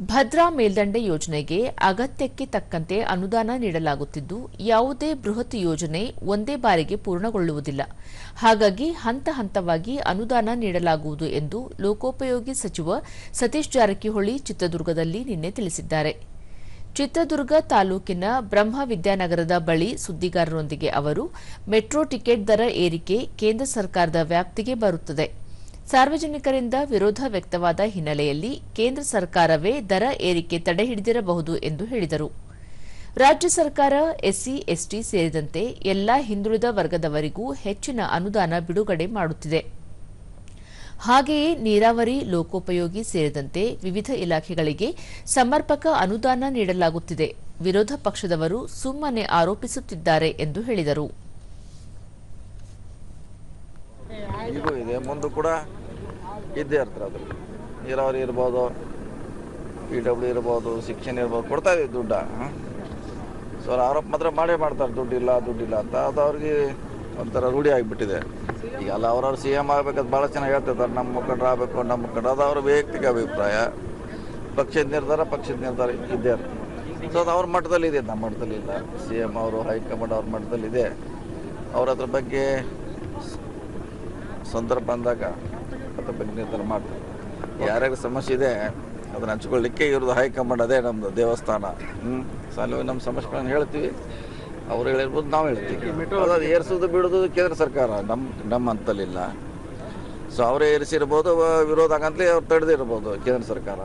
ಭದ್ರಾ ಮೇಲ್ದಂಡೆ ಯೋಜನೆಗೆ ಅಗತ್ಯಕ್ಕೆ ತಕ್ಕಂತೆ ಅನುದಾನ ನೀಡಲಾಗುತ್ತಿದ್ದು ಯಾವುದೇ ಬೃಹತ್ ಯೋಜನೆ ಒಂದೇ ಬಾರಿಗೆ ಪೂರ್ಣಗೊಳ್ಳುವುದಿಲ್ಲ. ಹಾಗಾಗಿ ಹಂತ ಹಂತವಾಗಿ ಅನುದಾನ ನೀಡಲಾಗುವುದು ಎಂದು ಲೋಕೋಪಯೋಗಿ ಸಚಿವ ಸತೀಶ್ ಜಾರಕಿಹೊಳಿ ಚಿತ್ರದುರ್ಗದಲ್ಲಿ ನಿನ್ನೆ ತಿಳಿಸಿದ್ದಾರೆ. ಚಿತ್ರದುರ್ಗ ತಾಲೂಕಿನ ಬ್ರಹ್ಮವಿದ್ಯಾನಗರದ ಬಳಿ ಸುದ್ದಿಗಾರರೊಂದಿಗೆ ಅವರು, ಮೆಟ್ರೋ ಟಿಕೆಟ್ ದರ ಏರಿಕೆ ಕೇಂದ್ರ ಸರ್ಕಾರದ ವ್ಯಾಪ್ತಿಗೆ ಬರುತ್ತದೆ. ಸಾರ್ವಜನಿಕರಿಂದ ವಿರೋಧ ವ್ಯಕ್ತವಾದ ಹಿನ್ನೆಲೆಯಲ್ಲಿ ಕೇಂದ್ರ ಸರ್ಕಾರವೇ ದರ ಏರಿಕೆ ತಡೆಹಿಡಿದಿರಬಹುದು ಎಂದು ಹೇಳಿದರು. ರಾಜ್ಯ ಸರ್ಕಾರ ಎಸ್ಸಿ, ಎಸ್ಟಿ ಸೇರಿದಂತೆ ಎಲ್ಲಾ ಹಿಂದುಳಿದ ವರ್ಗದವರಿಗೂ ಹೆಚ್ಚಿನ ಅನುದಾನ ಬಿಡುಗಡೆ ಮಾಡುತ್ತಿದೆ. ಹಾಗೆಯೇ ನೀರಾವರಿ, ಲೋಕೋಪಯೋಗಿ ಸೇರಿದಂತೆ ವಿವಿಧ ಇಲಾಖೆಗಳಿಗೆ ಸಮರ್ಪಕ ಅನುದಾನ ನೀಡಲಾಗುತ್ತಿದೆ. ವಿರೋಧ ಪಕ್ಷದವರು ಸುಮ್ಮನೆ ಆರೋಪಿಸುತ್ತಿದ್ದಾರೆ ಎಂದು ಹೇಳಿದರು. ಈಗೂ ಇದೆ, ಮುಂದೆ ಕೂಡ ಇದ್ದೇ ಇರ್ತಾರೆ. ಅದ್ರಲ್ಲಿ ನೀರಾವರಿ ಇರ್ಬೋದು, PW ಇರ್ಬೋದು, ಶಿಕ್ಷಣ ಇರ್ಬೋದು, ಕೊಡ್ತಾ ಇದೀವಿ ದುಡ್ಡ. ಸೊ ಆರೋಪ ಮಾತ್ರ ಮಾಡೇ ಮಾಡ್ತಾರೆ, ದುಡ್ಡಿಲ್ಲ ಅಂತ. ಅದು ಅವ್ರಿಗೆ ಒಂಥರ ರೂಢಿ ಆಗಿಬಿಟ್ಟಿದೆ. ಈಗ ಅಲ್ಲ, ಅವ್ರವ್ರು CM ಆಗಬೇಕಂತ ಭಾಳ ಚೆನ್ನಾಗಿ ಹೇಳ್ತಿರ್ತಾರೆ, ನಮ್ಮ ಮುಖಂಡರು ಆಗಬೇಕು, ನಮ್ಮ ಮುಖಂಡರು. ಅದು ಅವ್ರ ವೈಯಕ್ತಿಕ ಅಭಿಪ್ರಾಯ. ಪಕ್ಷದ ನಿರ್ಧಾರ ಇದ್ದೇ ಇರ್ತದೆ. ಸೊ ಅದು ಅವ್ರ ಮಟ್ಟದಲ್ಲಿ ಇದೆ, ನಮ್ಮ ಮಟ್ಟದಲ್ಲಿ ಇಲ್ಲ. CM ಅವರು, ಹೈಕಮಾಂಡ್ ಅವ್ರ ಮಟ್ಟದಲ್ಲಿ ಇದೆ. ಅವ್ರ ಅದ್ರ ಬಗ್ಗೆ ಸಂದರ್ಭ ಬಂದಾಗ ಅದ್ರ ಬಗ್ಗೆ ನಿರ್ಧಾರ ಮಾಡ್ತಾರೆ. ಯಾರ್ಯಾರ ಸಮಸ್ಯೆ ಇದೆ ಅದನ್ನು ಹಂಚ್ಕೊಳ್ಳಿಕ್ಕೆ ಇರೋದು ಹೈಕಮಾಂಡ್, ಅದೇ ನಮ್ಮದು ದೇವಸ್ಥಾನ. ಸಾಲು ನಮ್ಮ ಸಮಸ್ಯೆಗಳನ್ನು ಹೇಳ್ತೀವಿ, ಅವ್ರು ಹೇಳಿರ್ಬೋದು, ನಾವು ಹೇಳ್ತೀವಿ. ಅದು ಏರಿಸೋದು ಬಿಡೋದು ಕೇಂದ್ರ ಸರ್ಕಾರ, ನಮ್ಮ ಹಂತದಲ್ಲಿಲ್ಲ. ಸೊ ಅವರೇ ಏರಿಸಿರ್ಬೋದು, ವಿರೋಧ ಆಗಂತಲೇ ಅವ್ರು ತಡೆದಿರ್ಬೋದು ಕೇಂದ್ರ ಸರ್ಕಾರ.